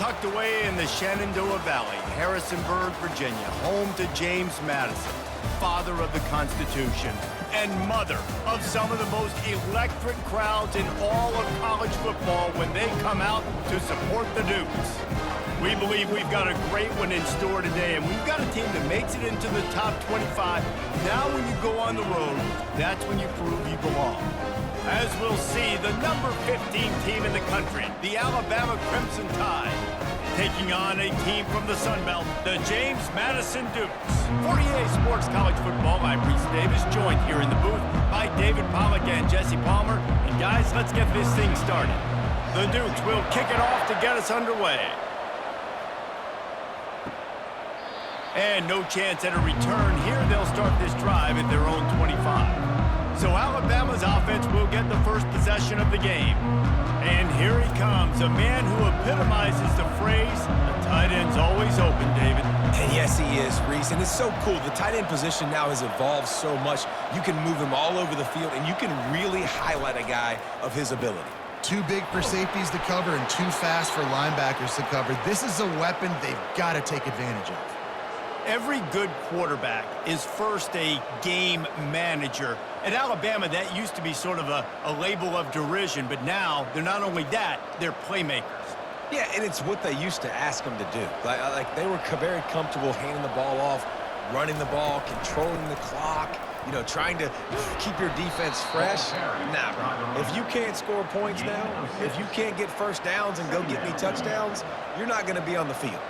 Tucked away in the Shenandoah Valley, Harrisonburg, Virginia, home to James Madison, father of the Constitution and mother of some of the most electric crowds in all of college football when they come out to support the Dukes. We believe we've got a great one in store today, and we've got a team that makes it into the top 25. Now when you go on the road, that's when you prove you belong. As we'll see, the number 15 team in the country, the Alabama Crimson Tide, taking on a team from the Sun Belt, the James Madison Dukes. 48 Sports College Football, I'm Reese Davis, joined here in the booth by David Pollack and Jesse Palmer. And guys, let's get this thing started. The Dukes will kick it off to get us underway. And no chance at a return here. They'll start this drive at their own 25. So Alabama's offense will get the first possession of the game. And here he comes, a man who epitomizes the phrase, the tight end's always open, David. And yes, he is, Reese. And it's so cool. The tight end position now has evolved so much. You can move him all over the field, and you can really highlight a guy of his ability. Too big for safeties to cover and too fast for linebackers to cover. This is a weapon they've got to take advantage of. Every good quarterback is first a game manager. At Alabama, that used to be sort of a label of derision, but now they're not only that, they're playmakers. Yeah, and it's what they used to ask them to do. Like they were very comfortable handing the ball off, running the ball, controlling the clock, you know, trying to keep your defense fresh. Nah, bro. If you can't score points now, if you can't get first downs and go get me touchdowns, you're not going to be on the field.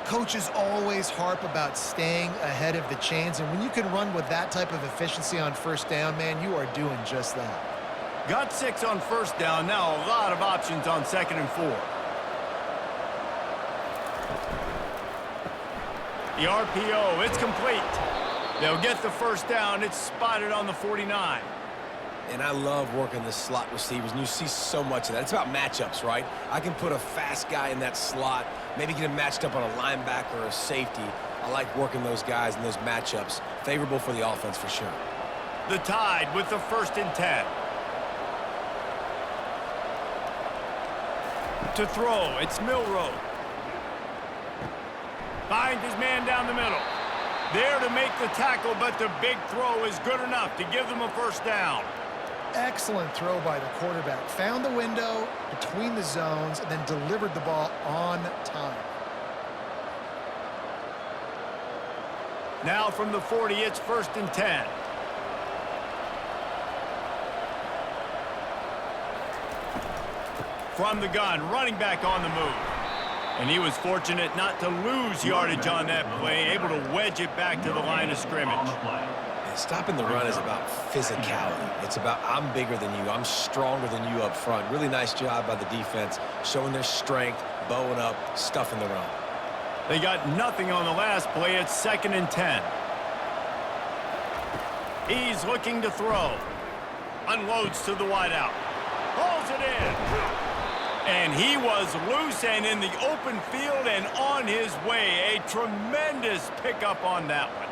Coaches always harp about staying ahead of the chains, and when you can run with that type of efficiency on first down, man, you are doing just that. Got 6 on first down. Now a lot of options on 2nd and 4. The RPO, it's complete. They'll get the first down. It's spotted on the 49. And I love working the slot receivers, and you see so much of that. It's about matchups, right? I can put a fast guy in that slot, maybe get him matched up on a linebacker or a safety. I like working those guys in those matchups. Favorable for the offense for sure. The Tide with the 1st and 10. To throw, it's Milroe. Finds his man down the middle. There to make the tackle, but the big throw is good enough to give them a first down. Excellent throw by the quarterback. Found the window between the zones and then delivered the ball on time. Now from the 40, it's 1st and 10. From the gun, running back on the move. And he was fortunate not to lose yardage on that play, able to wedge it back to the line of scrimmage. Stopping the run is about physicality. It's about I'm bigger than you, I'm stronger than you up front. Really nice job by the defense, showing their strength, bowing up, stuffing the run. They got nothing on the last play. It's 2nd and 10. He's looking to throw. Unloads to the wideout. Pulls it in. And he was loose and in the open field and on his way. A tremendous pickup on that one.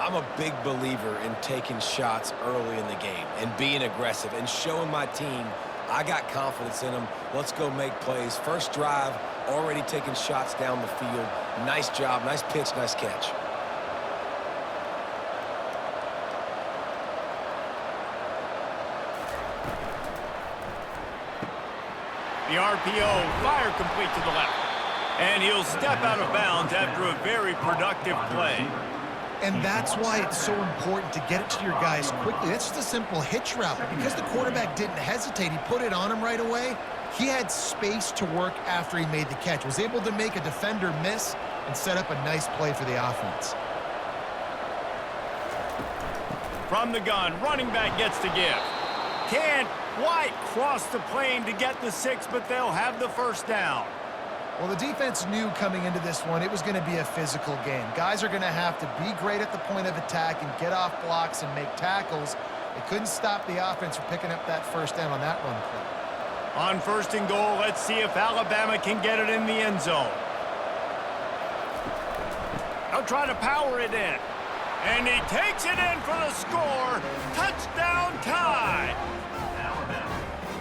I'm a big believer in taking shots early in the game and being aggressive and showing my team I got confidence in them. Let's go make plays. First drive, already taking shots down the field. Nice job, nice pitch, nice catch. The RPO, fire complete to the left. And he'll step out of bounds after a very productive play. And that's why it's so important to get it to your guys quickly. That's just a simple hitch route. Because the quarterback didn't hesitate, he put it on him right away. He had space to work after he made the catch. Was able to make a defender miss and set up a nice play for the offense. From the gun, running back gets to give. Can't quite cross the plane to get the 6, but they'll have the first down. Well, the defense knew coming into this one it was going to be a physical game. Guys are going to have to be great at the point of attack and get off blocks and make tackles. They couldn't stop the offense from picking up that first down on that run play. On 1st and goal, let's see if Alabama can get it in the end zone. They'll try to power it in. And he takes it in for the score. Touchdown Tide.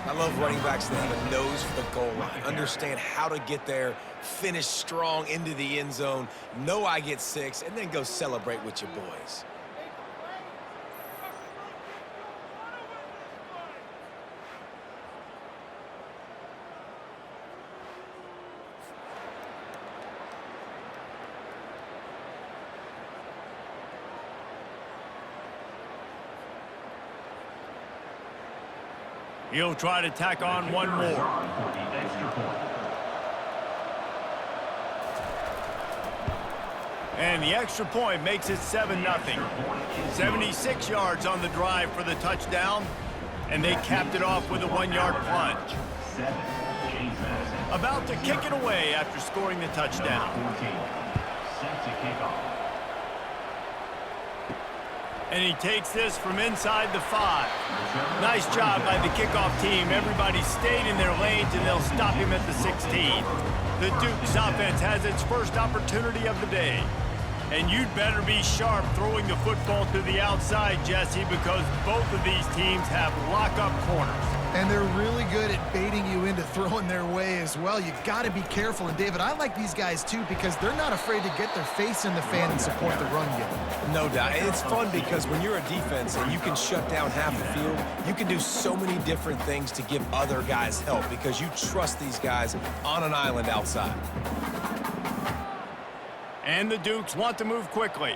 I love running backs that have a nose for the goal line, understand how to get there, finish strong into the end zone, know I get 6, and then go celebrate with your boys. He'll try to tack on one more. And the extra point makes it 7-0. 76 yards on the drive for the touchdown, and they capped it off with a 1-yard plunge. About to kick it away after scoring the touchdown. And he takes this from inside the 5. Nice job by the kickoff team. Everybody stayed in their lanes, and they'll stop him at the 16. The Duke's offense has its first opportunity of the day. And you'd better be sharp throwing the football to the outside, Jesse, because both of these teams have lock-up corners. And they're really good at baiting you into throwing their way as well. You got to be careful. And, David, I like these guys, too, because they're not afraid to get their face in the fan and support the run game. No doubt. And it's fun because when you're a defense and you can shut down half the field, you can do so many different things to give other guys help because you trust these guys on an island outside. And the Dukes want to move quickly.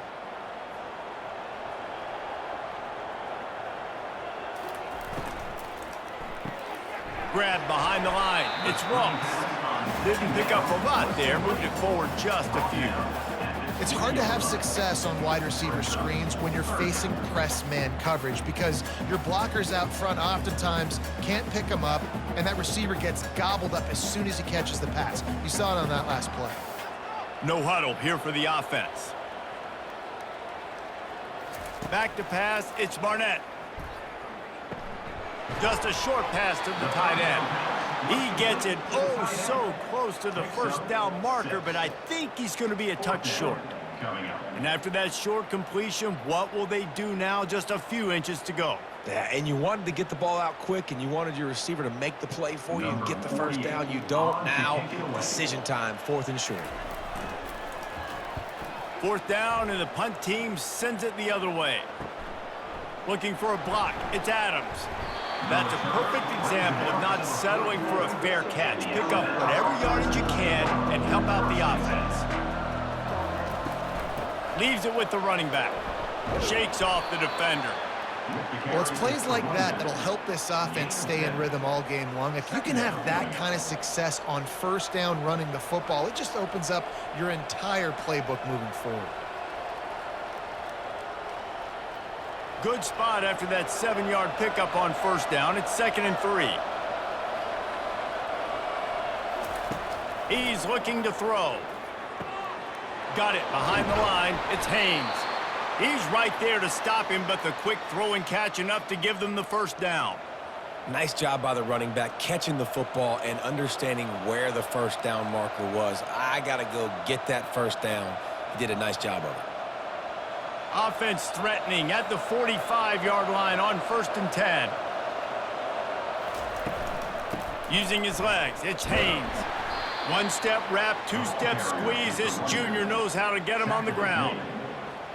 Grab behind the line. It's Ross. Didn't pick up a lot there. Moved it forward just a few. It's hard to have success on wide receiver screens when you're facing press man coverage because your blockers out front oftentimes can't pick them up, and that receiver gets gobbled up as soon as he catches the pass. You saw it on that last play. No huddle here for the offense. Back to pass. It's Barnett. Just a short pass to the tight end. He gets it so close to the first down marker, but I think he's going to be a touch short. And after that short completion, what will they do now? Just a few inches to go. Yeah, and you wanted to get the ball out quick, and you wanted your receiver to make the play for you and get the first down. You don't now. Decision time, 4th and short. 4th down, and the punt team sends it the other way. Looking for a block. It's Adams. That's a perfect example of not settling for a fair catch. Pick up whatever yardage you can and help out the offense. Leaves it with the running back. Shakes off the defender. Well, it's plays like that that'll help this offense stay in rhythm all game long. If you can have that kind of success on 1st down running the football, it just opens up your entire playbook moving forward. Good spot after that 7-yard pickup on 1st down. It's 2nd and 3. He's looking to throw. Got it behind the line. It's Haynes. He's right there to stop him, but the quick throw and catch enough to give them the 1st down. Nice job by the running back catching the football and understanding where the 1st down marker was. I got to go get that 1st down. He did a nice job of it. Offense threatening at the 45-yard line on 1st and 10. Using his legs, it's Haynes. 1-step wrap, 2-step squeeze. This junior knows how to get him on the ground.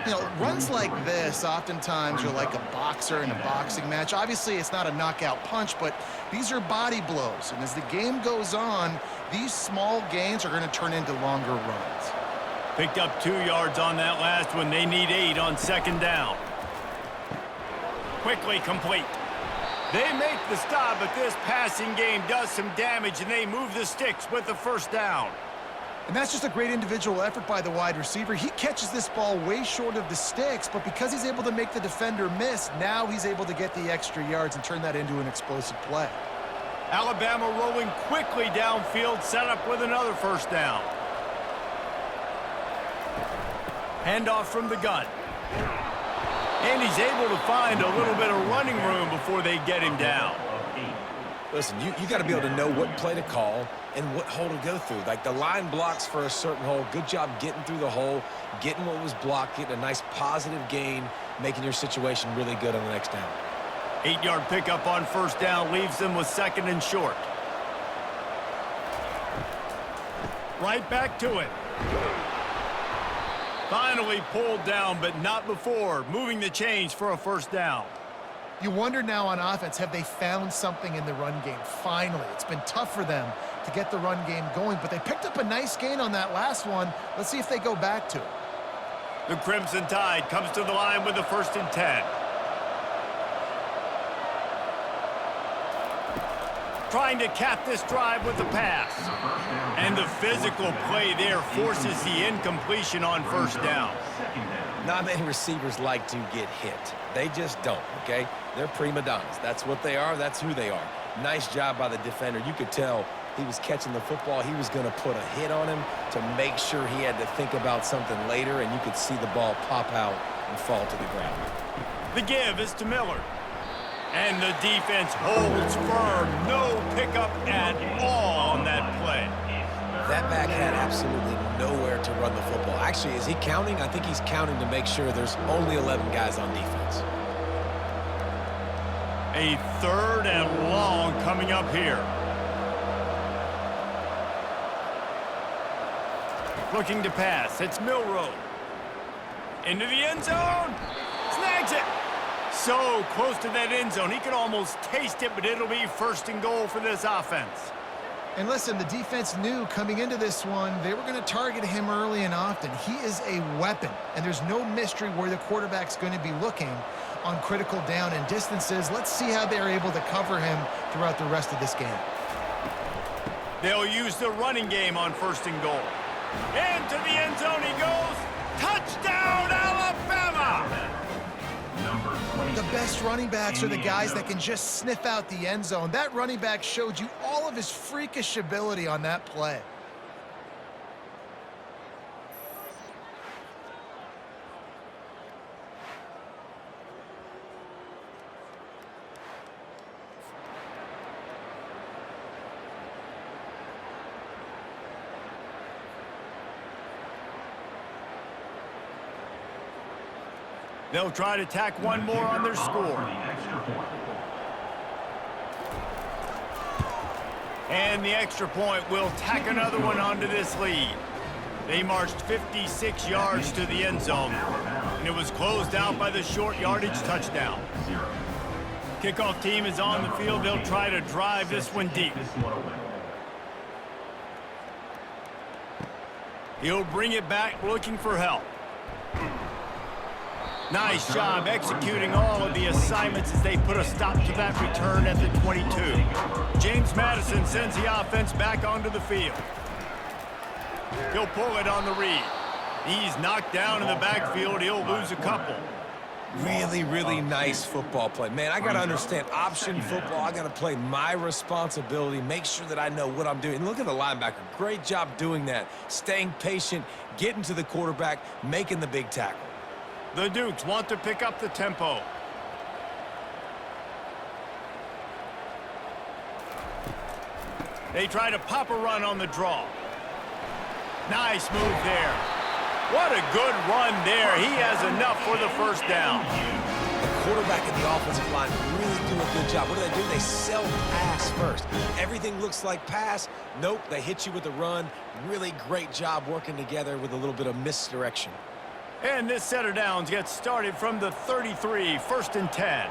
You know, runs like this oftentimes are like a boxer in a boxing match. Obviously, it's not a knockout punch, but these are body blows. And as the game goes on, these small gains are going to turn into longer runs. Picked up 2 yards on that last one. They need 8 on 2nd down. Quickly complete. They make the stop, but this passing game does some damage, and they move the sticks with the 1st down. And that's just a great individual effort by the wide receiver. He catches this ball way short of the sticks, but because he's able to make the defender miss, now he's able to get the extra yards and turn that into an explosive play. Alabama rolling quickly downfield, set up with another 1st down. Handoff from the gun. And he's able to find a little bit of running room before they get him down. Listen, you got to be able to know what play to call and what hole to go through. Like the line blocks for a certain hole. Good job getting through the hole, getting what was blocked, getting a nice positive gain, making your situation really good on the next down. 8-yard pickup on first down leaves them with 2nd and short. Right back to it. Finally pulled down, but not before moving the chains for a first down. You wonder now on offense, have they found something in the run game? Finally, it's been tough for them to get the run game going, but they picked up a nice gain on that last one. Let's see if they go back to it. The Crimson Tide comes to the line with a 1st and 10. Trying to cap this drive with the pass. And the physical play there forces the incompletion on first down. Not many receivers like to get hit. They just don't, okay? They're prima donnas. That's what they are. That's who they are. Nice job by the defender. You could tell he was catching the football. He was going to put a hit on him to make sure he had to think about something later, and you could see the ball pop out and fall to the ground. The give is to Miller. And the defense holds firm. No pickup at all on that play. That back had absolutely nowhere to run the football. Actually, is he counting? I think he's counting to make sure there's only 11 guys on defense. A 3rd and long coming up here. Looking to pass. It's Milroe. Into the end zone. Snags it. So close to that end zone. He could almost taste it, but it'll be 1st and goal for this offense. And listen, the defense knew coming into this one, they were going to target him early and often. He is a weapon, and there's no mystery where the quarterback's going to be looking on critical down and distances. Let's see how they're able to cover him throughout the rest of this game. They'll use the running game on 1st and goal. Into the end zone he goes. Touchdown, Alabama! The best running backs are the guys that can just sniff out the end zone. That running back showed you all of his freakish ability on that play. They'll try to tack one more on their score. And the extra point will tack another one onto this lead. They marched 56 yards to the end zone, and it was closed out by the short yardage touchdown. Kickoff team is on the field. They'll try to drive this one deep. He'll bring it back looking for help. Nice job executing all of the assignments as they put a stop to that return at the 22. James Madison sends the offense back onto the field. He'll pull it on the read. He's knocked down in the backfield. He'll lose a couple. Really, really nice football play. Man, I got to understand option football. I got to play my responsibility, make sure that I know what I'm doing. And look at the linebacker. Great job doing that. Staying patient, getting to the quarterback, making the big tackle. The Dukes want to pick up the tempo. They try to pop a run on the draw. Nice move there. What a good run there. He has enough for the first down. The quarterback and the offensive line really do a good job. What do? They sell pass first. Everything looks like pass. Nope, they hit you with the run. Really great job working together with a little bit of misdirection. And this set of downs gets started from the 33, 1st and 10.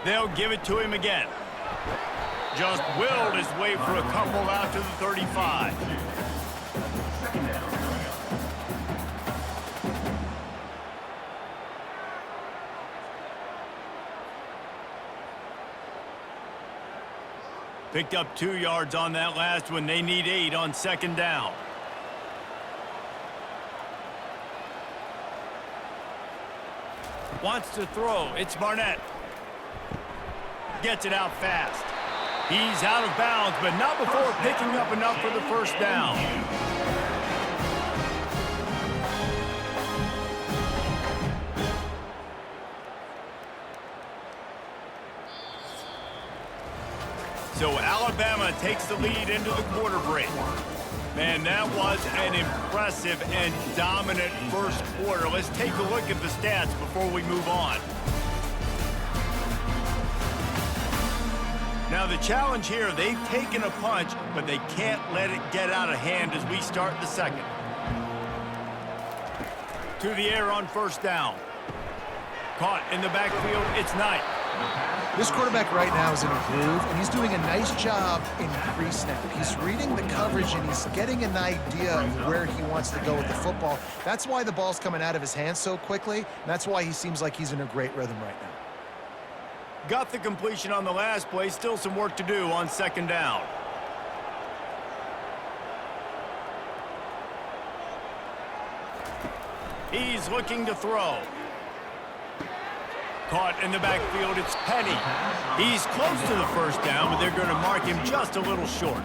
They'll give it to him again. Just willed his way for a couple out to the 35. Picked up 2 yards on that last one. They need 8 on 2nd down. Wants to throw. It's Barnett. Gets it out fast. He's out of bounds, but not before picking up enough for the first down. So Alabama takes the lead into the quarter break. Man, that was an impressive and dominant first quarter. Let's take a look at the stats before we move on. Now the challenge here, they've taken a punch, but they can't let it get out of hand as we start the second. To the air on first down. Caught in the backfield, it's Knight. This quarterback right now is in a groove, and he's doing a nice job in pre-snap. He's reading the coverage, and he's getting an idea of where he wants to go with the football. That's why the ball's coming out of his hands so quickly, and that's why he seems like he's in a great rhythm right now. Got the completion on the last play. Still some work to do on second down. He's looking to throw. Caught in the backfield, it's Penny. He's close to the first down, but they're going to mark him just a little short.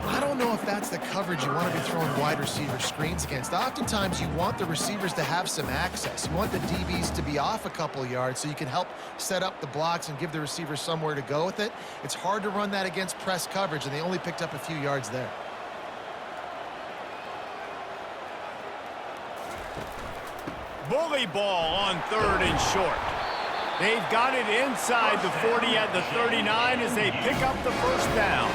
I don't know if that's the coverage you want to be throwing wide receiver screens against. Oftentimes, you want the receivers to have some access. You want the DBs to be off a couple of yards so you can help set up the blocks and give the receivers somewhere to go with it. It's hard to run that against press coverage, and they only picked up a few yards there. Bully ball on third and short. They've got it inside the 40 at the 39 as they pick up the first down.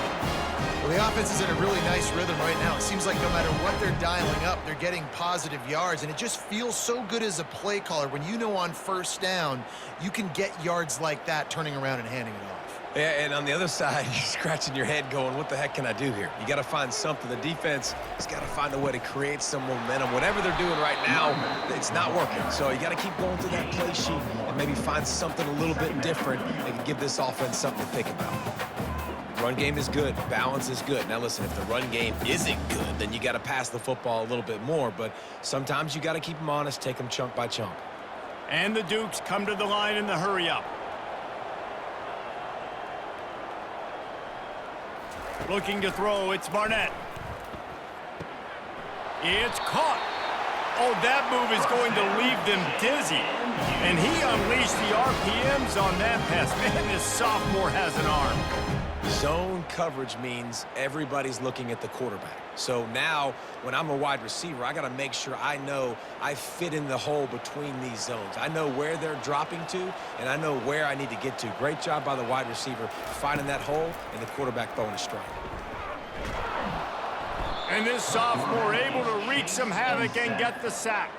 Well, the offense is in a really nice rhythm right now. It seems like no matter what they're dialing up, they're getting positive yards, and it just feels so good as a play caller when you know on first down you can get yards like that turning around and handing it off. Yeah, and on the other side, you're scratching your head going, what the heck can I do here? You got to find something. The defense has got to find a way to create some momentum. Whatever they're doing right now, it's not working. So you got to keep going through that play sheet and maybe find something a little bit different that can give this offense something to think about. Run game is good. Balance is good. Now, listen, if the run game isn't good, then you got to pass the football a little bit more. But sometimes you got to keep them honest, take them chunk by chunk. And the Dukes come to the line in the hurry-up. Looking to throw, it's Barnett. It's caught. Oh, that move is going to leave them dizzy. And he unleashed the RPMs on that pass. Man, this sophomore has an arm. Zone coverage means everybody's looking at the quarterback. So now, when I'm a wide receiver, I got to make sure I know I fit in the hole between these zones. I know where they're dropping to, and I know where I need to get to. Great job by the wide receiver finding that hole and the quarterback throwing a strike. And this sophomore able to wreak some havoc and get the sack.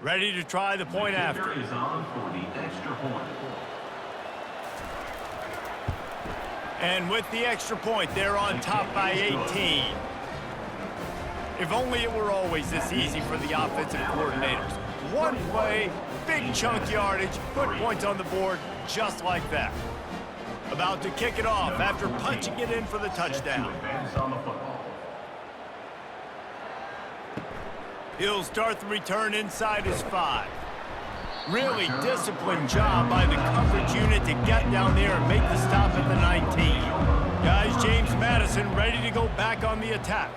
Ready to try the point after. Is on for the extra point. And with the extra point, they're on top by 18. If only it were always this easy for the offensive coordinators. One play, big chunk yardage, put points on the board just like that. About to kick it off after punching it in for the touchdown. He'll start the return inside his 5. Really disciplined job by the coverage unit to get down there and make the stop at the 19. Guys, James Madison ready to go back on the attack.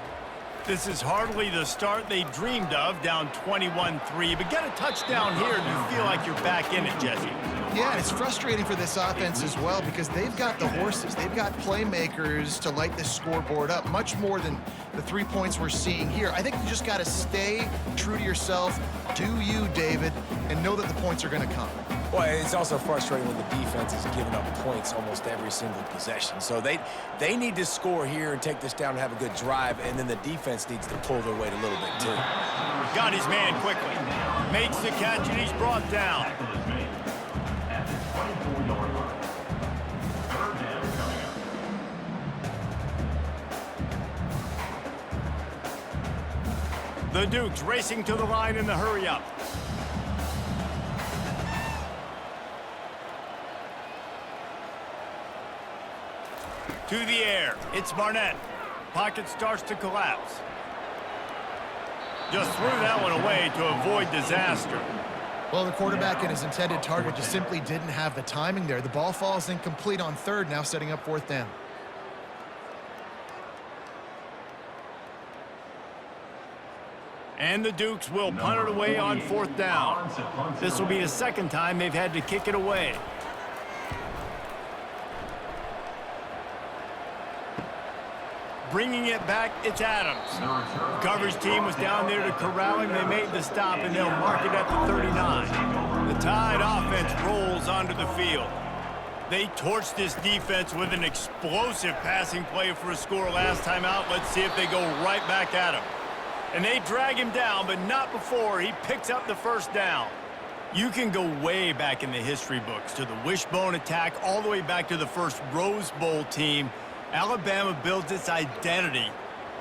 This is hardly the start they dreamed of, down 21-3. But get a touchdown here and you feel like you're back in it, Jesse. Yeah, and it's frustrating for this offense as well because they've got the horses. They've got playmakers to light this scoreboard up, much more than the 3 points we're seeing here. I think you just got to stay true to yourself, do you, David, and know that the points are going to come. Well, it's also frustrating when the defense is giving up points almost every single possession. So they need to score here and take this down and have a good drive, and then the defense needs to pull their weight a little bit too. Got his man quickly. Makes the catch, and he's brought down. At the 24-yard line. Third down coming up. The Dukes racing to the line in the hurry-up. To the air, it's Barnett. Pocket starts to collapse. Just threw that one away to avoid disaster. Well, the quarterback and his intended target just simply didn't have the timing there. The ball falls incomplete on 3rd, now setting up 4th down. And the Dukes will punt it away on 4th down. This will be the 2nd time they've had to kick it away. Bringing it back, it's Adams. The coverage team was down there to corral him. They made the stop, and they'll mark it at the 39. The Tide offense rolls onto the field. They torched this defense with an explosive passing play for a score last time out. Let's see if they go right back at him. And they drag him down, but not before he picks up the 1st down. You can go way back in the history books to the wishbone attack, all the way back to the first Rose Bowl team. Alabama builds its identity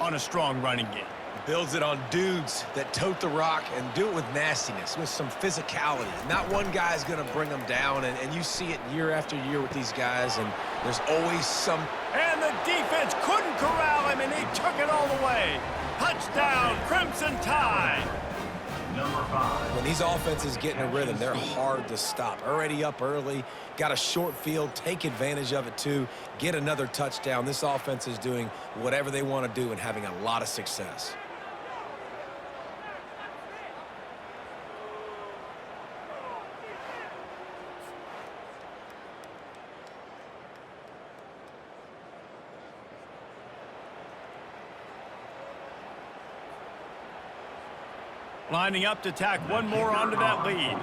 on a strong running game. Builds it on dudes that tote the rock and do it with nastiness, with some physicality. Not one guy's going to bring them down, and you see it year after year with these guys, and there's always some... And the defense couldn't corral him, and he took it all the way. Touchdown, Crimson Tide. Number 5. When these offenses get in a rhythm, they're hard to stop. Already up early, got a short field, take advantage of it too, get another touchdown. This offense is doing whatever they want to do and having a lot of success. Lining up to tack one more onto that lead.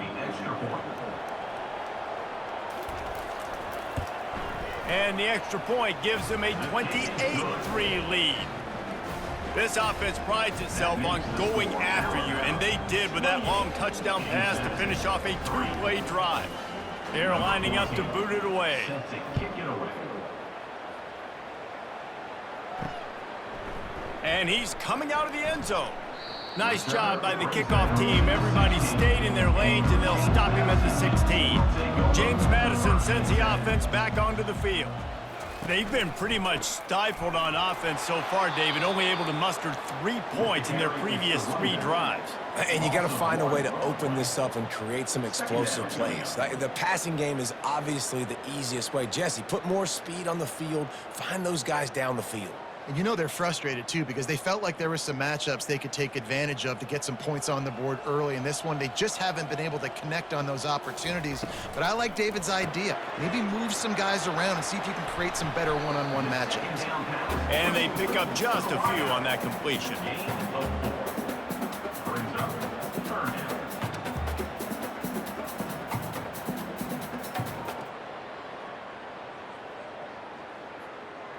And the extra point gives them a 28-3 lead. This offense prides itself on going after you, and they did with that long touchdown pass to finish off a 2-play drive. They're lining up to boot it away. And he's coming out of the end zone. Nice job by the kickoff team. Everybody stayed in their lanes, and they'll stop him at the 16. James Madison sends the offense back onto the field. They've been pretty much stifled on offense so far, David, only able to muster 3 points in their previous 3 drives. And you got to find a way to open this up and create some explosive plays. The passing game is obviously the easiest way. Jesse, put more speed on the field, find those guys down the field. And you know they're frustrated, too, because they felt like there were some matchups they could take advantage of to get some points on the board early. In this one, they just haven't been able to connect on those opportunities. But I like David's idea. Maybe move some guys around and see if you can create some better one-on-one matchups. And they pick up just a few on that completion.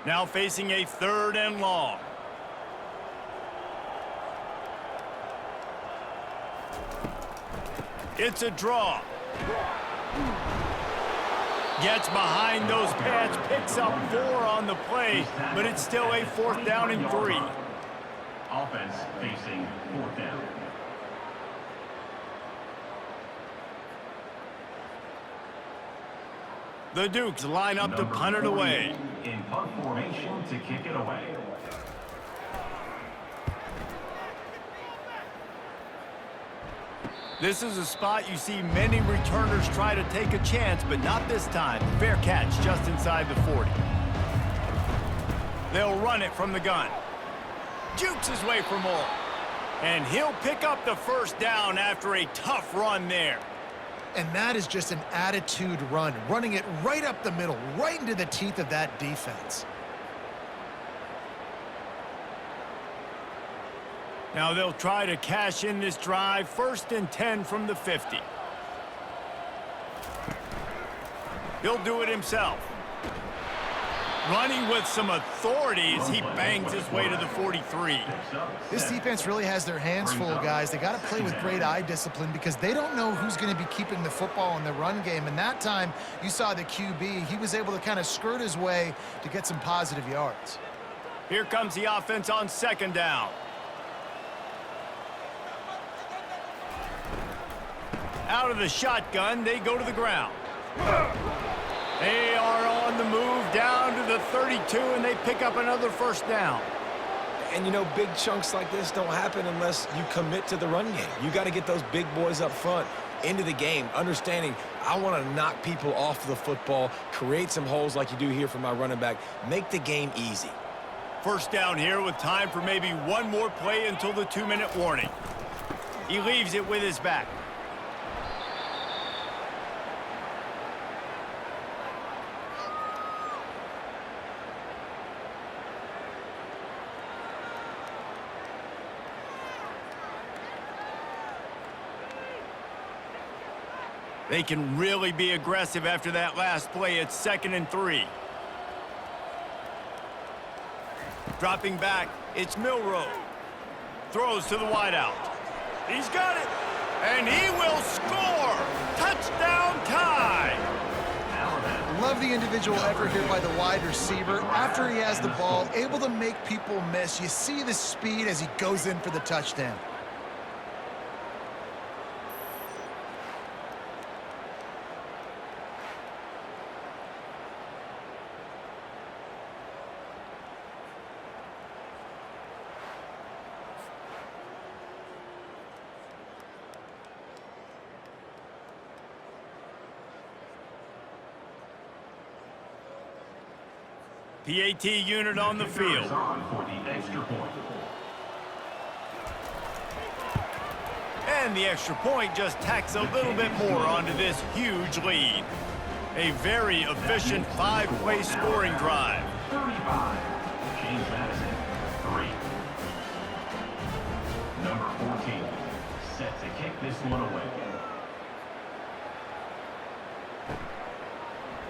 Now facing a 3rd and long. It's a draw. Gets behind those pads, picks up 4 on the play, but it's still a 4th down and 3. Offense facing 4th down. The Dukes line up to punt it away. In punt formation to kick it away. This is a spot you see many returners try to take a chance, but not this time. Fair catch just inside the 40. They'll run it from the gun. Jukes his way for more. And he'll pick up the 1st down after a tough run there. And that is just an attitude run, running it right up the middle, right into the teeth of that defense. Now they'll try to cash in this drive, 1st and 10 from the 50. He'll do it himself. Running with some authority as he bangs his way to the 43. This defense really has their hands full, guys. They got to play with great eye discipline because they don't know who's going to be keeping the football in the run game. And that time, you saw the QB. He was able to kind of skirt his way to get some positive yards. Here comes the offense on 2nd down. Out of the shotgun, they go to the ground. They are on the move down to the 32, and they pick up another 1st down. And, you know, big chunks like this don't happen unless you commit to the run game. You got to get those big boys up front into the game, understanding I want to knock people off the football, create some holes like you do here for my running back, make the game easy. 1st down here with time for maybe one more play until the 2-minute warning. He leaves it with his back. They can really be aggressive after that last play. It's 2nd and 3. Dropping back, it's Milroe. Throws to the wideout. He's got it, and he will score! Touchdown tie! Love the individual effort here by the wide receiver. After he has the ball, able to make people miss. You see the speed as he goes in for the touchdown. PAT unit on the field. For the extra point. And the extra point just tacks a little bit more onto this huge lead. A very efficient 5-play scoring drive. 35. James Madison, 3. Number 14. Set to kick this one away.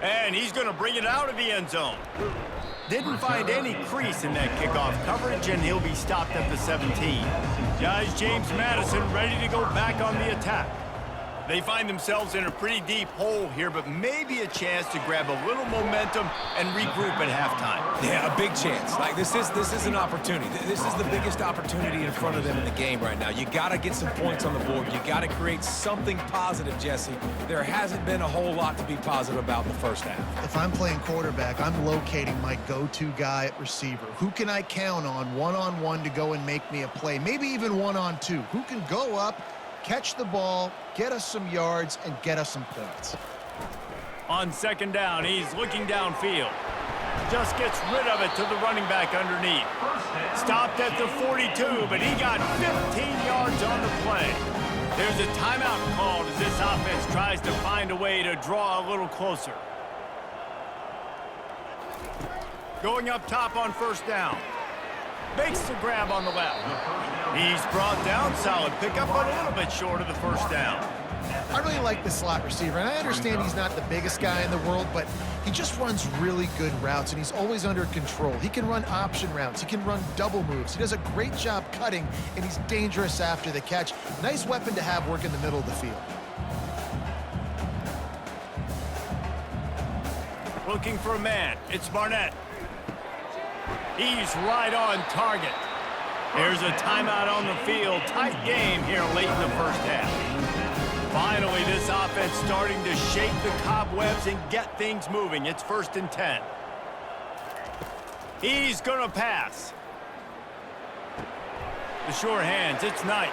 And he's going to bring it out of the end zone. Didn't find any crease in that kickoff coverage, and he'll be stopped at the 17. Guys, James Madison ready to go back on the attack. They find themselves in a pretty deep hole here, but maybe a chance to grab a little momentum and regroup at halftime. Yeah, a big chance. Like, this is an opportunity. This is the biggest opportunity in front of them in the game right now. You got to get some points on the board. You got to create something positive, Jesse. There hasn't been a whole lot to be positive about in the 1st half. If I'm playing quarterback, I'm locating my go-to guy at receiver. Who can I count on one-on-one to go and make me a play? Maybe even one-on-two. Who can go up, catch the ball, get us some yards, and get us some points. On 2nd down, he's looking downfield. Just gets rid of it to the running back underneath. Stopped at the 42, but he got 15 yards on the play. There's a timeout called as this offense tries to find a way to draw a little closer. Going up top on 1st down. Makes the grab on the left. He's brought down, solid pickup, but a little bit short of the 1st down. I really like the slot receiver, and I understand he's not the biggest guy in the world, but he just runs really good routes, and he's always under control. He can run option routes. He can run double moves. He does a great job cutting, and he's dangerous after the catch. Nice weapon to have work in the middle of the field. looking for a man. It's Barnett. He's right on target. Here's a timeout on the field. Tight game here late in the first half. Finally, this offense starting to shake the cobwebs and get things moving. It's 1st and 10. He's going to pass. The sure hands, it's Knight.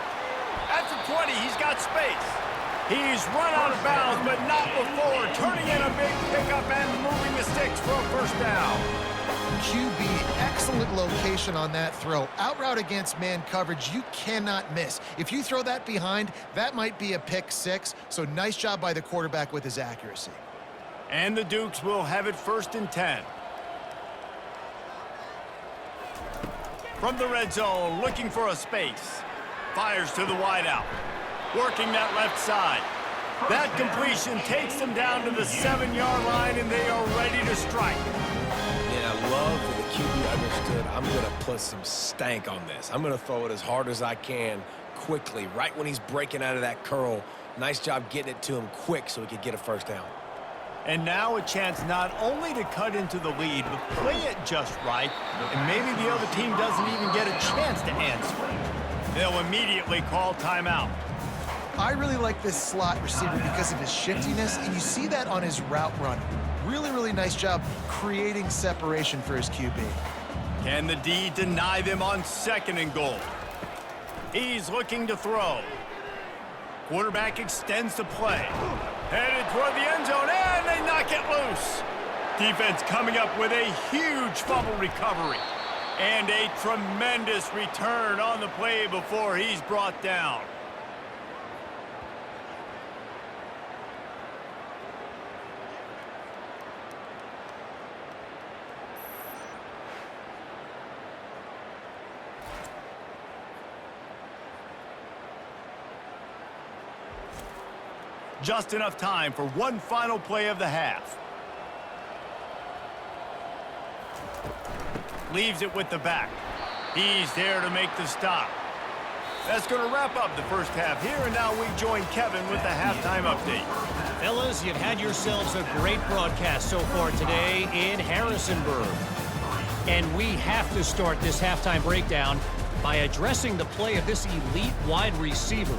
At the 20, he's got space. He's run out of bounds, but not before. Turning in a big pickup and moving the sticks for a first down. QB, excellent location on that throw. Out route against man coverage, you cannot miss. If you throw that behind, that might be a pick 6. So nice job by the quarterback with his accuracy. And the Dukes will have it 1st and 10. From the red zone, looking for a space. Fires to the wideout. Working that left side. That completion takes them down to the 7-yard line, and they are ready to strike. Yeah, I love that the QB understood, I'm going to put some stank on this. I'm going to throw it as hard as I can quickly, right when he's breaking out of that curl. Nice job getting it to him quick so he could get a first down. And now a chance not only to cut into the lead, but play it just right, and maybe the other team doesn't even get a chance to answer. They'll immediately call timeout. I really like this slot receiver because of his shiftiness, and you see that on his route run. Really, really nice job creating separation for his QB. Can the D deny them on 2nd and goal? He's looking to throw. Quarterback extends the play. Headed toward the end zone, and they knock it loose. Defense coming up with a huge fumble recovery. And a tremendous return on the play before he's brought down. Just enough time for one final play of the half. Leaves it with the back. He's there to make the stop. That's going to wrap up the first half here, and now we join Kevin with the halftime update. Fellas, you've had yourselves a great broadcast so far today in Harrisonburg. And we have to start this halftime breakdown by addressing the play of this elite wide receiver.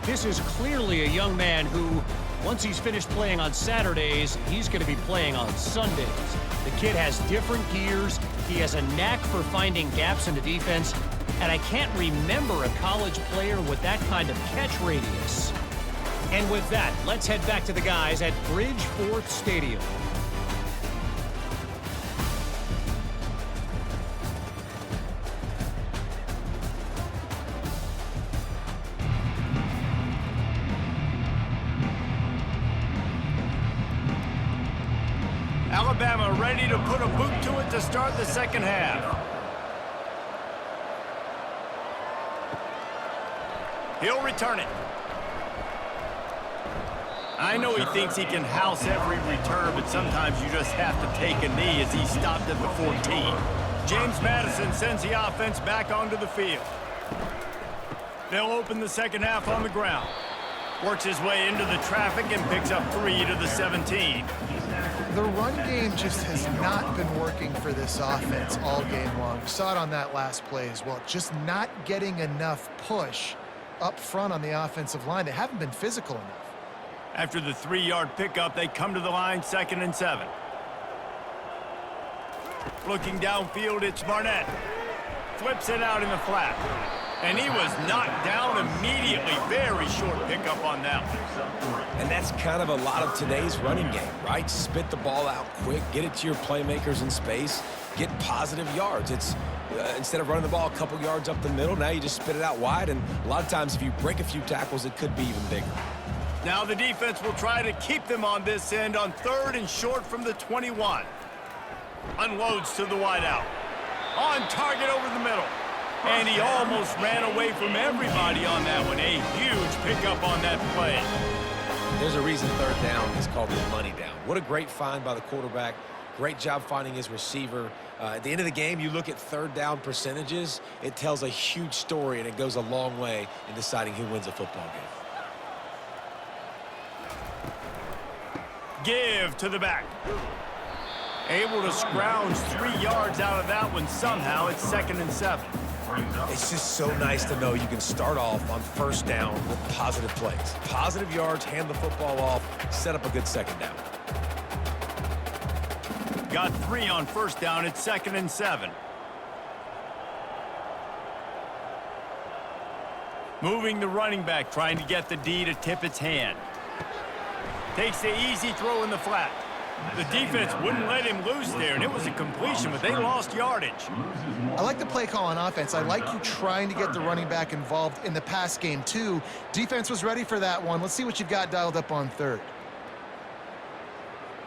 This is clearly a young man who, once he's finished playing on Saturdays, he's going to be playing on Sundays. The kid has different gears. He has a knack for finding gaps in the defense. And I can't remember a college player with that kind of catch radius. And with that, let's head back to the guys at Bridgeforth Stadium. Alabama ready to put a boot to it to start the second half. He'll return it. I know he thinks he can house every return, but sometimes you just have to take a knee as he stopped at the 14. James Madison sends the offense back onto the field. They'll open the second half on the ground. Works his way into the traffic and picks up 3 to the 17. The run game just has not been working for this offense all game long. We saw it on that last play as well. Just not getting enough push up front on the offensive line. They haven't been physical enough. After the 3-yard pickup, they come to the line, 2nd and 7. Looking downfield, it's Barnett. Flips it out in the flat. And he was knocked down immediately. Very short pickup on that one. And that's kind of a lot of today's running game, right? Spit the ball out quick, get it to your playmakers in space, get positive yards. It's instead of running the ball a couple yards up the middle, now you just spit it out wide, and a lot of times if you break a few tackles, it could be even bigger. Now the defense will try to keep them on this end on 3rd and short from the 21. Unloads to the wideout. On target over the middle. And he almost ran away from everybody on that one. A huge pickup on that play. There's a reason 3rd down is called the money down. What a great find by the quarterback. Great job finding his receiver. At the end of the game, you look at 3rd down percentages. It tells a huge story, and it goes a long way in deciding who wins a football game. Give to the back. Able to scrounge 3 yards out of that one somehow. It's 2nd and 7. It's just so nice to know you can start off on first down with positive plays. Positive yards, hand the football off, set up a good second down. Got 3 on first down. It's 2nd and 7. Moving the running back, trying to get the D to tip its hand. Takes the easy throw in the flat. The defense wouldn't let him loose there, and it was a completion, but they lost yardage. I like the play call on offense. I like you trying to get the running back involved in the pass game, too. Defense was ready for that one. Let's see what you've got dialed up on 3rd.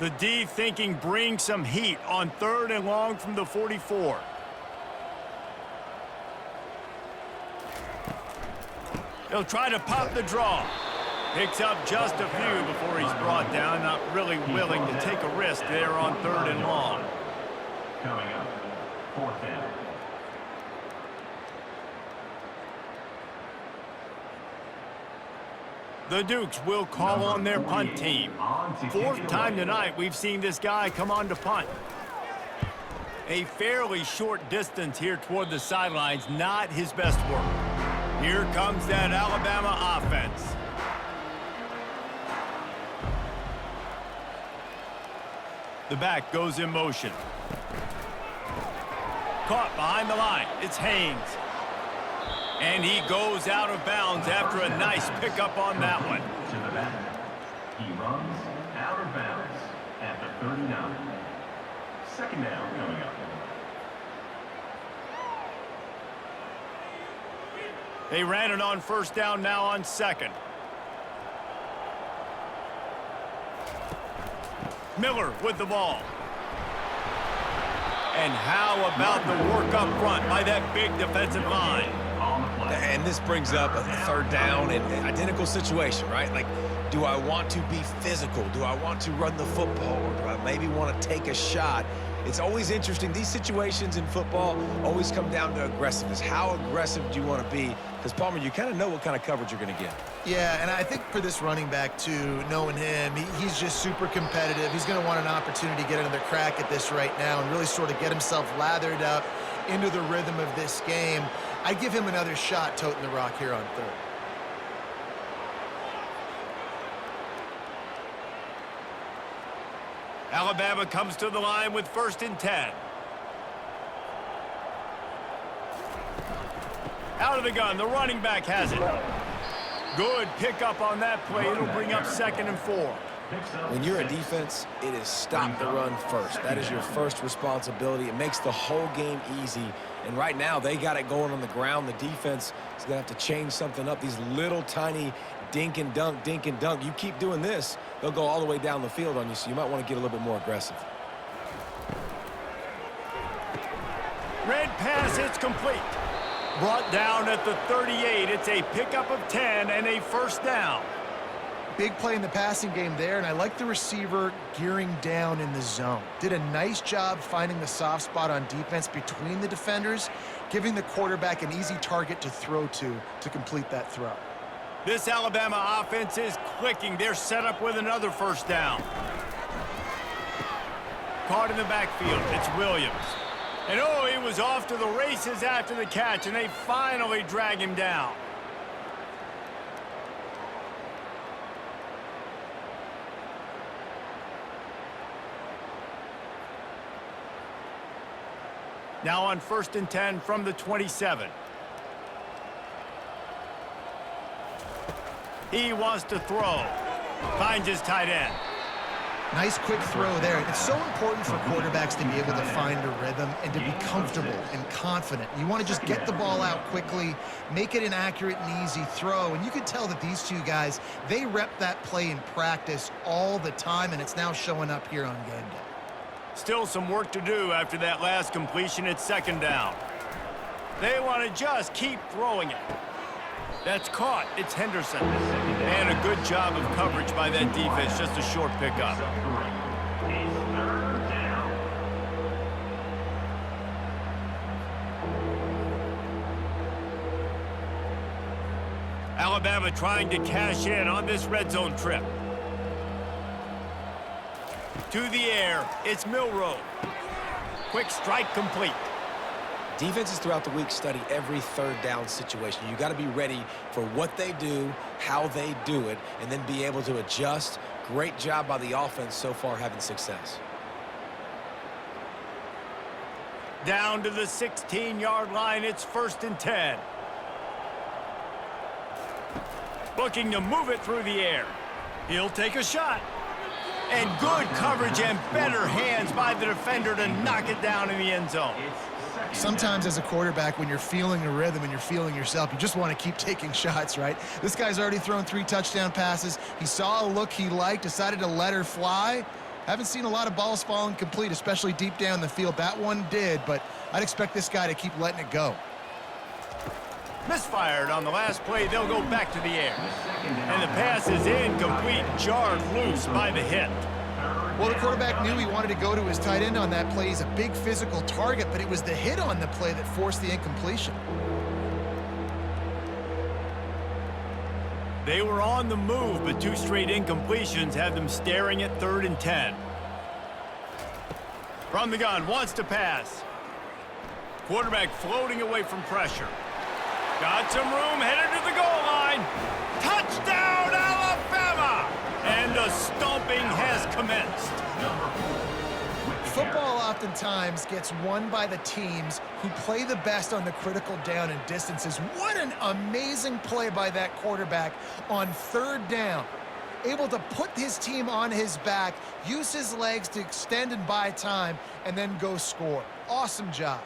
The D thinking bring some heat on 3rd and long from the 44. He'll try to pop the draw. Picks up just a few before he's brought down. Not really willing to take a risk there on 3rd and long. Coming up, 4th down. The Dukes will call on their punt team. 4th time tonight we've seen this guy come on to punt. A fairly short distance here toward the sidelines, not his best work. Here comes that Alabama offense. The back goes in motion. Caught behind the line. It's Haynes. And he goes out of bounds after a nice pickup on that one. To the back. He runs out of bounds at the 39. 2nd down coming up. They ran it on first down, now on 2nd. Miller with the ball. And how about the work up front by that big defensive line? And this brings up a 3rd down and an identical situation, right? Like, do I want to be physical? Do I want to run the football? Or do I maybe want to take a shot? It's always interesting. These situations in football always come down to aggressiveness. How aggressive do you want to be? Because, Palmer, you kind of know what kind of coverage you're going to get. Yeah, and I think for this running back, too, knowing him, he's just super competitive. He's going to want an opportunity to get another crack at this right now and really sort of get himself lathered up into the rhythm of this game. I'd give him another shot toting the rock here on 3rd. Alabama comes to the line with 1st and 10. Out of the gun, the running back has it. Good pickup on that play. It'll bring up 2nd and 4. When you're a defense, it is stop the run first. That is your first responsibility. It makes the whole game easy. And right now, they got it going on the ground. The defense is going to have to change something up. These little tiny dink and dunk, dink and dunk. You keep doing this, they'll go all the way down the field on you, so you might want to get a little bit more aggressive. Red pass, it's complete. Brought down at the 38. It's a pickup of 10 and a 1st down. Big play in the passing game there, and I like the receiver gearing down in the zone. Did a nice job finding the soft spot on defense between the defenders, giving the quarterback an easy target to throw to complete that throw. This Alabama offense is clicking. They're set up with another 1st down. Caught in the backfield. It's Williams. And oh, he was off to the races after the catch, and they finally drag him down. Now on 1st and 10 from the 27. He wants to throw. Finds his tight end. Nice quick throw there. It's so important for quarterbacks to be able to find a rhythm and to be comfortable and confident. You want to just get the ball out quickly, make it an accurate and easy throw. And you can tell that these two guys, they rep that play in practice all the time, and it's now showing up here on game day. Still some work to do after that last completion. It's 2nd down. They want to just keep throwing it. That's caught. It's Henderson. And a good job of coverage by that defense. Just a short pickup. Alabama trying to cash in on this red zone trip. To the air, it's Milrow. Quick strike complete. Defenses throughout the week study every third down situation. You got to be ready for what they do, how they do it, and then be able to adjust. Great job by the offense so far having success. Down to the 16-yard line, it's 1st and 10. Looking to move it through the air. He'll take a shot. And good coverage and better hands by the defender to knock it down in the end zone. Sometimes as a quarterback, when you're feeling a rhythm and you're feeling yourself, you just want to keep taking shots, right? This guy's already thrown 3 touchdown passes. He saw a look he liked, decided to let her fly. Haven't seen a lot of balls falling complete, especially deep down the field. That one did, but I'd expect this guy to keep letting it go. Misfired on the last play. They'll go back to the air. And the pass is incomplete, jarred loose by the hit. Well, the quarterback knew he wanted to go to his tight end on that play. He's a big physical target, but it was the hit on the play that forced the incompletion. They were on the move, but 2 straight incompletions had them staring at 3rd and 10. From the gun, wants to pass. Quarterback floating away from pressure. Got some room, headed to the goal line. Touchdown, Alabama! And a stomping has commenced. Football oftentimes gets won by the teams who play the best on the critical down and distances. What an amazing play by that quarterback on 3rd down. Able to put his team on his back, use his legs to extend and buy time, and then go score. Awesome job.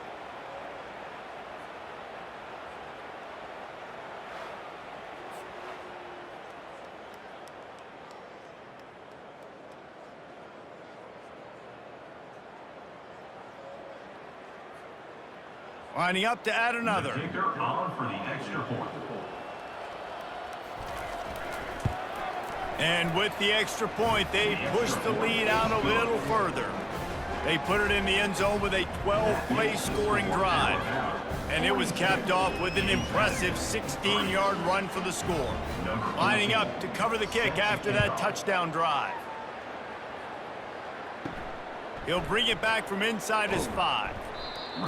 Lining up to add another. The kicker on for the extra point. And with the extra point, they push the lead out a little further. They put it in the end zone with a 12-play scoring drive. And it was capped off with an impressive 16-yard run for the score. Lining up to cover the kick after that touchdown drive. He'll bring it back from inside his 5.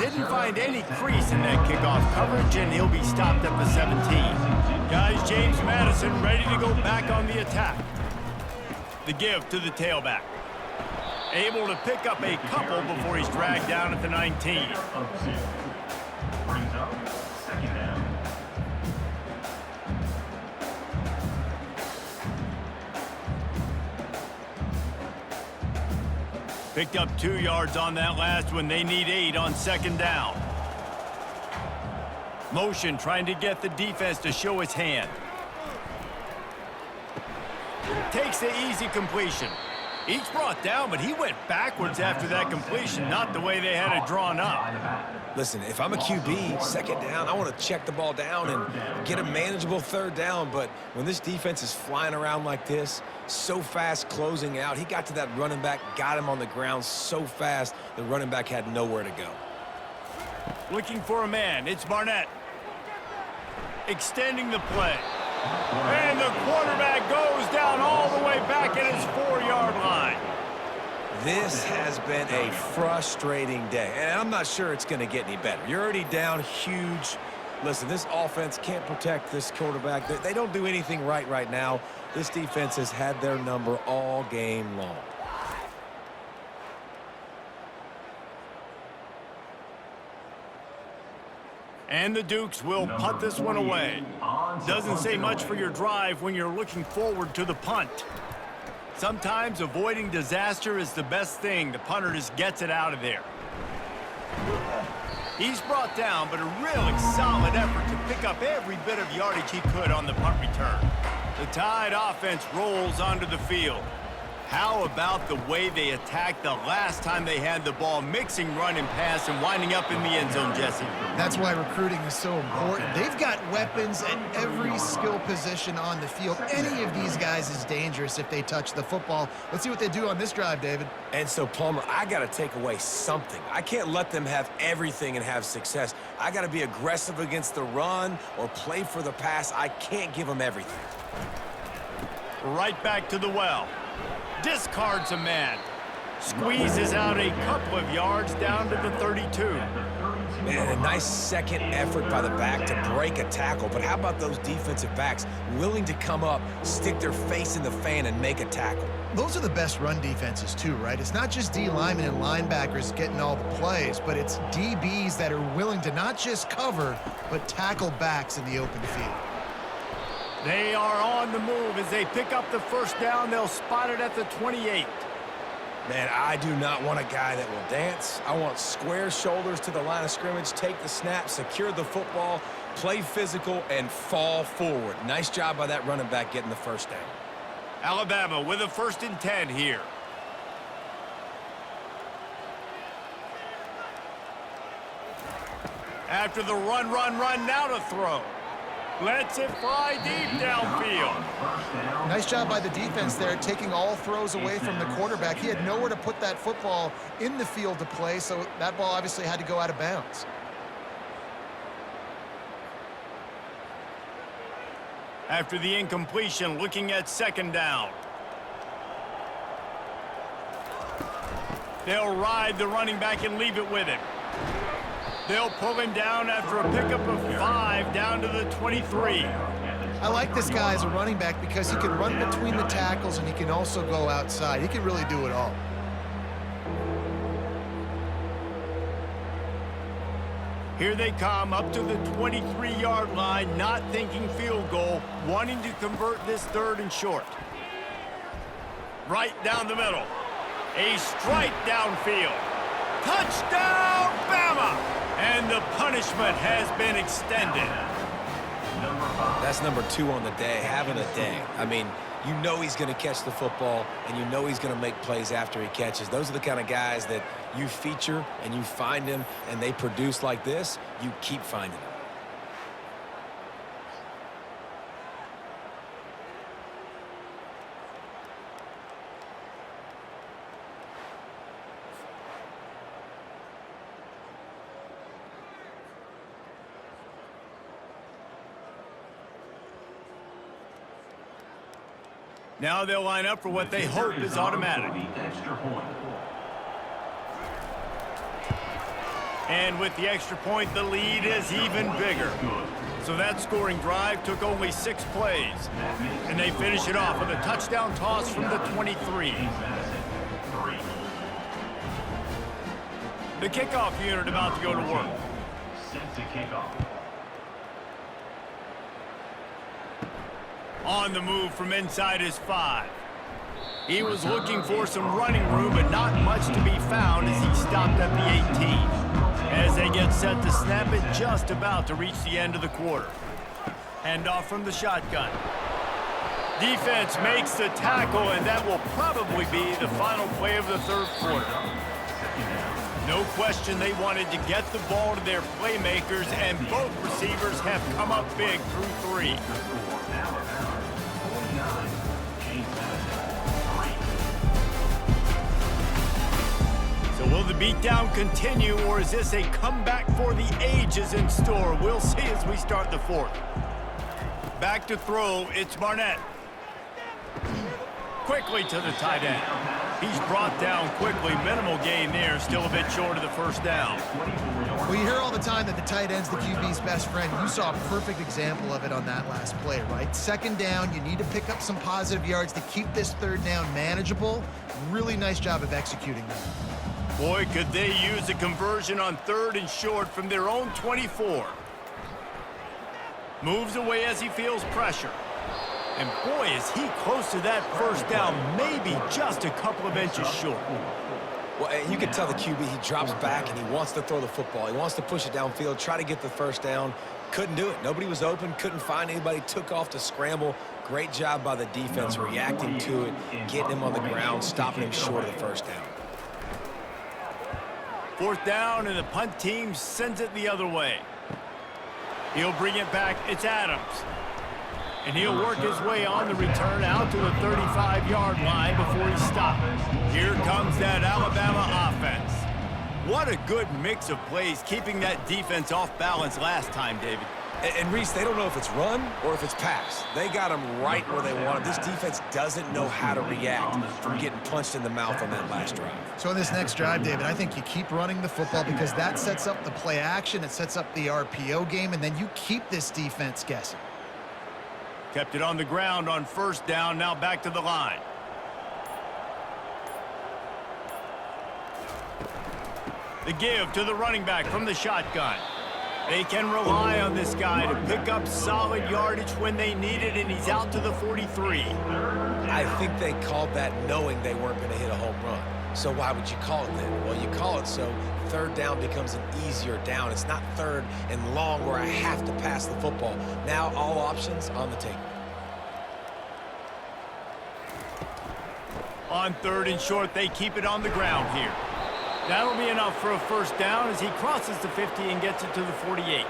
Didn't find any crease in that kickoff coverage, and he'll be stopped at the 17. Guys, James Madison ready to go back on the attack. The give to the tailback. Able to pick up a couple before he's dragged down at the 19. Brings up 2nd down. Picked up 2 yards on that last one. They need 8 on 2nd down. Motion trying to get the defense to show its hand. Takes the easy completion. Each brought down, but he went backwards after that completion, not the way they had it drawn up. Listen, if I'm a QB, 2nd down, I want to check the ball down and get a manageable 3rd down. But when this defense is flying around like this, so fast closing out, he got to that running back, got him on the ground so fast, the running back had nowhere to go. Looking for a man. It's Barnett. Extending the play. And the quarterback goes down all the way back at his 4-yard line. This has been a frustrating day, and I'm not sure it's going to get any better. You're already down huge. Listen, this offense can't protect this quarterback. They don't do anything right now. This defense has had their number all game long. And the Dukes will punt this one away. Doesn't say much for your drive when you're looking forward to the punt. Sometimes avoiding disaster is the best thing. The punter just gets it out of there. He's brought down, but a really solid effort to pick up every bit of yardage he could on the punt return. The Tide offense rolls onto the field. How about the way they attacked the last time they had the ball, mixing run and pass and winding up in the end zone, Jesse? That's why recruiting is so important. They've got weapons at every skill position on the field. Any of these guys is dangerous if they touch the football. Let's see what they do on this drive, David. And so, Palmer, I got to take away something. I can't let them have everything and have success. I got to be aggressive against the run or play for the pass. I can't give them everything. Right back to the well. Discards a man. Squeezes out a couple of yards down to the 32. Man, a nice second effort by the back to break a tackle. But how about those defensive backs willing to come up, stick their face in the fan, and make a tackle? Those are the best run defenses too, right? It's not just D linemen and linebackers getting all the plays, but it's DBs that are willing to not just cover, but tackle backs in the open field. They are on the move as they pick up the first down. They'll spot it at the 28. Man, I do not want a guy that will dance. I want square shoulders to the line of scrimmage, take the snap, secure the football, play physical, and fall forward. Nice job by that running back getting the first down. Alabama with a 1st and 10 here. After the run, now to throw. Lets it fly deep downfield. Nice job by the defense there, taking all throws away from the quarterback. He had nowhere to put that football in the field to play, so that ball obviously had to go out of bounds. After the incompletion, looking at 2nd down. They'll ride the running back and leave it with him. They'll pull him down after a pickup of 5 down to the 23. I like this guy as a running back because he can run between the tackles and he can also go outside. He can really do it all. Here they come up to the 23-yard line, not thinking field goal, wanting to convert this 3rd and short. Right down the middle. A strike downfield. Touchdown, Bama! And the punishment has been extended. That's number 2 on the day, having a day. I mean, you know he's going to catch the football, and you know he's going to make plays after he catches. Those are the kind of guys that you feature and you find them, and they produce like this, you keep finding them. Now they'll line up for what they hope is automatic. And with the extra point, the lead is even bigger. So that scoring drive took only 6 plays. And they finish it off with a touchdown toss from the 23. The kickoff unit about to go to work. Set to kick off. On the move from inside his 5. He was looking for some running room, but not much to be found as he stopped at the 18. As they get set to snap it, just about to reach the end of the quarter. Handoff from the shotgun. Defense makes the tackle, and that will probably be the final play of the 3rd quarter. No question they wanted to get the ball to their playmakers, and both receivers have come up big through 3. So will the beatdown continue, or is this a comeback for the ages in store? We'll see as we start the 4th. Back to throw, it's Barnett. Quickly to the tight end. He's brought down quickly. Minimal gain there, still a bit short of the 1st down. Well, you hear all the time that the tight end's the QB's best friend. You saw a perfect example of it on that last play, right? 2nd down, you need to pick up some positive yards to keep this 3rd down manageable. Really nice job of executing that. Boy, could they use a conversion on 3rd and short from their own 24. Moves away as he feels pressure. And boy, is he close to that 1st down, maybe just a couple of inches short. Well, you can tell the QB, he drops back and he wants to throw the football. He wants to push it downfield, try to get the 1st down. Couldn't do it. Nobody was open, couldn't find anybody, took off to scramble. Great job by the defense reacting to it, getting him on the ground, stopping him short of the 1st down. 4th down, and the punt team sends it the other way. He'll bring it back. It's Adams. And he'll work his way on the return out to the 35-yard line before he stops. Here comes that Alabama offense. What a good mix of plays, keeping that defense off balance last time, David. And Reese, they don't know if it's run or if it's pass. They got them right where they want them. This defense doesn't know how to react from getting punched in the mouth on that last drive. So in this next drive, David, I think you keep running the football because that sets up the play action, it sets up the RPO game, and then you keep this defense guessing. Kept it on the ground on first down, now back to the line. The give to the running back from the shotgun. They can rely on this guy to pick up solid yardage when they need it, and he's out to the 43. I think they called that knowing they weren't going to hit a home run. So why would you call it then? Well, you call it so third down becomes an easier down. It's not third and long where I have to pass the football. Now all options on the table. On third and short, they keep it on the ground here. That'll be enough for a first down as he crosses the 50 and gets it to the 48.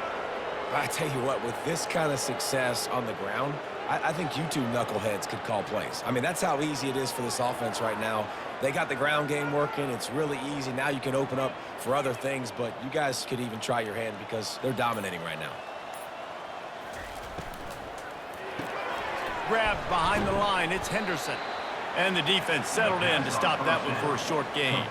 I tell you what, with this kind of success on the ground, I think you two knuckleheads could call plays. I mean, that's how easy it is for this offense right now. They got the ground game working. It's really easy. Now you can open up for other things, but you guys could even try your hand because they're dominating right now. Grabbed behind the line, it's Henderson. And the defense settled in to stop that one for a short gain.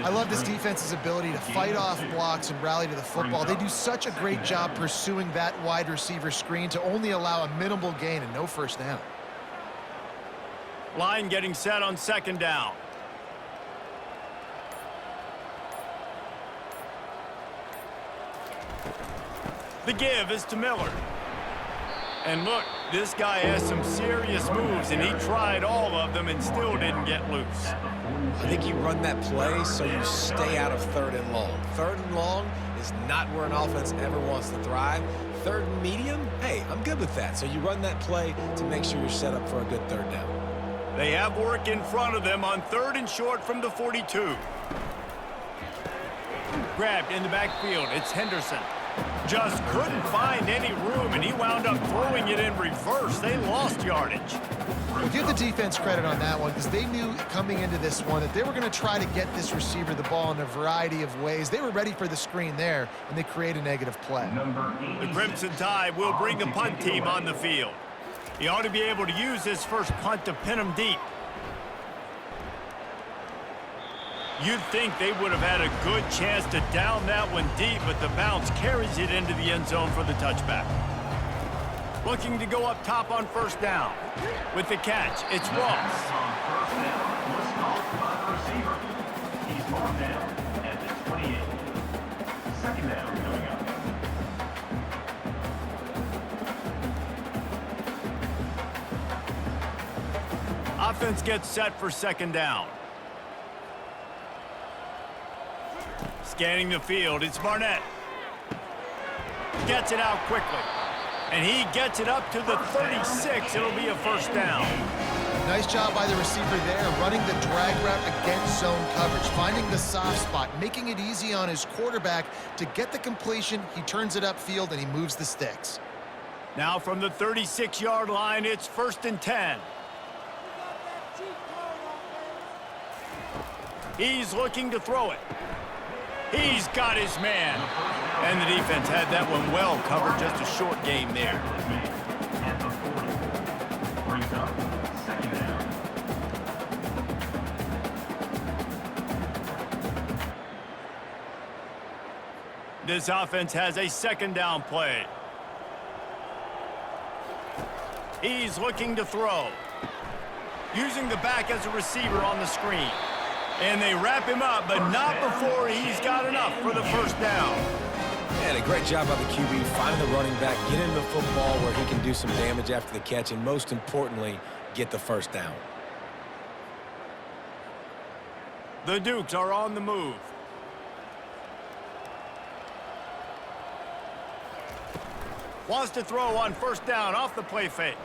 I love this defense's ability to fight off blocks and rally to the football. They do such a great job pursuing that wide receiver screen to only allow a minimal gain and no first down. Line getting set on second down. The give is to Miller. And look, this guy has some serious moves, and he tried all of them and still didn't get loose. I think you run that play so you stay out of third and long. Third and long is not where an offense ever wants to thrive. Third and medium, hey, I'm good with that. So you run that play to make sure you're set up for a good third down. They have work in front of them on third and short from the 42. Grabbed in the backfield, it's Henderson. Just couldn't find any room, and he wound up throwing it in reverse. They lost yardage. Well, give the defense credit on that one because they knew coming into this one that they were going to try to get this receiver the ball in a variety of ways. They were ready for the screen there, and they create a negative play. The Crimson Tide will bring the punt team on the field. He ought to be able to use his first punt to pin him deep. You'd think they would have had a good chance to down that one deep, but the bounce carries it into the end zone for the touchback. Looking to go up top on first down. With the catch, it's Ross. He's marked down at the 28. Second down coming up. Offense gets set for second down. Scanning the field, it's Barnett. Gets it out quickly. And he gets it up to the 36. It'll be a first down. Nice job by the receiver there, running the drag route against zone coverage, finding the soft spot, making it easy on his quarterback to get the completion. He turns it upfield, and he moves the sticks. Now from the 36-yard line, it's first and 10. He's looking to throw it. He's got his man. And the defense had that one well covered, just a short game there. At the 40. Brings up second down. This offense has a second down play. He's looking to throw. Using the back as a receiver on the screen. And they wrap him up, but not before he's got enough for the first down. And a great job by the QB, finding the running back, get him the football where he can do some damage after the catch, and most importantly, get the first down. The Dukes are on the move. Wants to throw on first down off the play fake.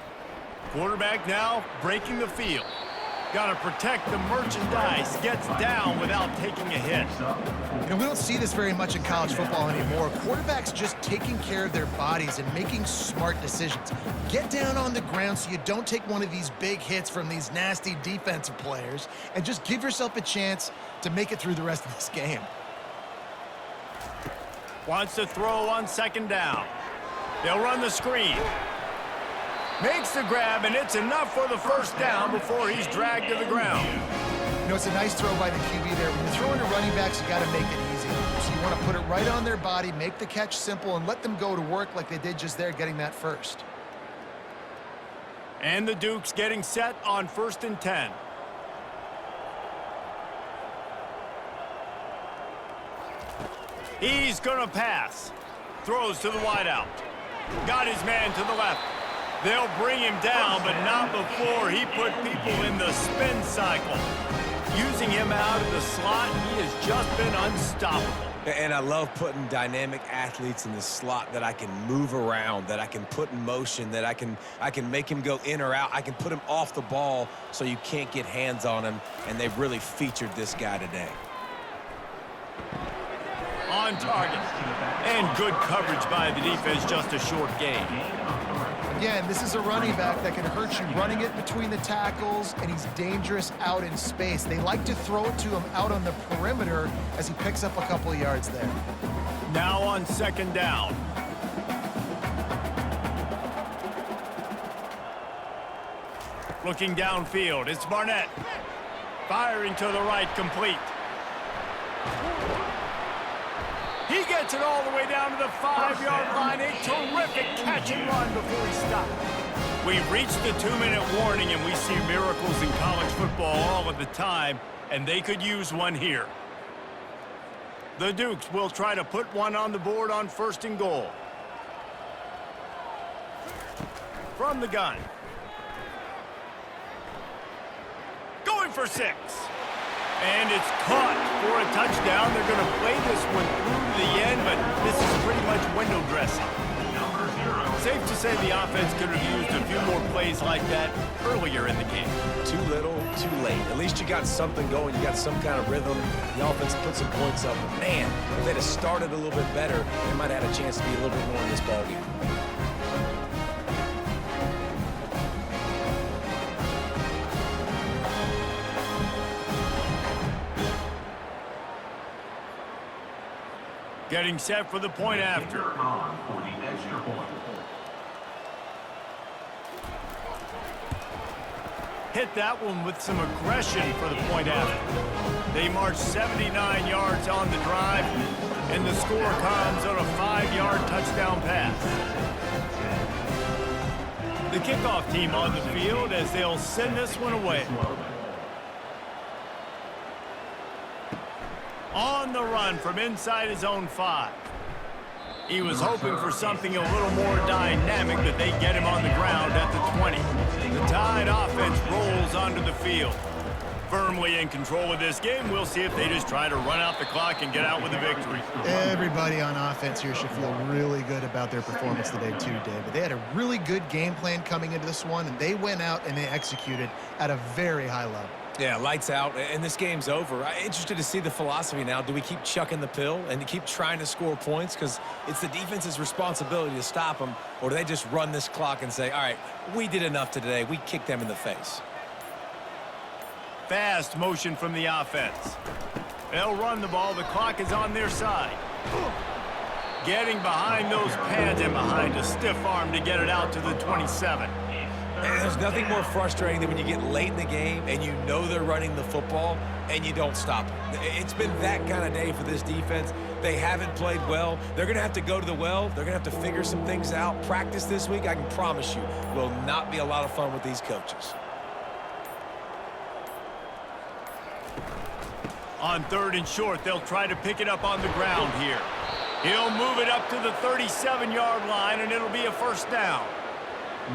Quarterback now breaking the field. Got to protect the merchandise. Gets down without taking a hit. You know, we don't see this very much in college football anymore. Quarterbacks just taking care of their bodies and making smart decisions. Get down on the ground so you don't take one of these big hits from these nasty defensive players and just give yourself a chance to make it through the rest of this game. Wants to throw on second down. They'll run the screen. Makes the grab, and it's enough for the first down before he's dragged to the ground. You know, it's a nice throw by the QB there. When you're throwing to running backs, you got to make it easy. So you want to put it right on their body, make the catch simple, and let them go to work like they did just there, getting that first. And the Dukes getting set on 1st and 10. He's going to pass. Throws to the wideout. Got his man to the left. They'll bring him down, but not before he put people in the spin cycle. Using him out of the slot, he has just been unstoppable. And I love putting dynamic athletes in the slot that I can move around, that I can put in motion, that I can make him go in or out. I can put him off the ball so you can't get hands on him, and they've really featured this guy today. On target. And good coverage by the defense, just a short gain. Again, this is a running back that can hurt you running it between the tackles, and he's dangerous out in space. They like to throw it to him out on the perimeter as he picks up a couple of yards there. Now on 2nd down. Looking downfield, it's Barnett. Firing to the right, complete. He gets it all the way down to the 5-yard line. A terrific catch and run before he stopped. We've reached the 2-minute warning, and we see miracles in college football all of the time, and they could use one here. The Dukes will try to put one on the board on 1st and goal. From the gun. Going for 6. And it's caught for a touchdown. They're going to play this one through to the end, but this is pretty much window dressing. Safe to say the offense could have used a few more plays like that earlier in the game. Too little, too late. At least you got something going. You got some kind of rhythm. The offense put some points up. But man, if they'd have started a little bit better, they might have had a chance to be a little bit more in this ballgame. Getting set for the point after. Hit that one with some aggression for the point after. They march 79 yards on the drive, and the score comes on a 5-yard touchdown pass. The kickoff team on the field as they'll send this one away. On the run from inside his own 5. He was hoping for something a little more dynamic, but they get him on the ground at the 20. The Tide offense rolls onto the field. Firmly in control of this game. We'll see if they just try to run out the clock and get out with a victory. Everybody on offense here should feel really good about their performance today too, David. They had a really good game plan coming into this one, and they went out and they executed at a very high level. Yeah, lights out, and this game's over. I'm interested to see the philosophy now. Do we keep chucking the pill and keep trying to score points? Because it's the defense's responsibility to stop them, or do they just run this clock and say, all right, we did enough today. We kicked them in the face. Fast motion from the offense. They'll run the ball. The clock is on their side. Getting behind those pads and behind a stiff arm to get it out to the 27. And there's nothing more frustrating than when you get late in the game and you know they're running the football and you don't stop them. It's been that kind of day for this defense. They haven't played well. They're going to have to go to the well. They're going to have to figure some things out. Practice this week, I can promise you, will not be a lot of fun with these coaches. On 3rd and short, they'll try to pick it up on the ground here. He'll move it up to the 37-yard line, and it'll be a 1st down.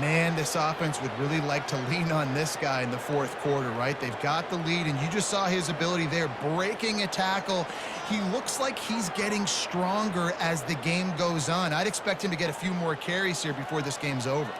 Man, this offense would really like to lean on this guy in the 4th quarter, right? They've got the lead, and you just saw his ability there, breaking a tackle. He looks like he's getting stronger as the game goes on. I'd expect him to get a few more carries here before this game's over.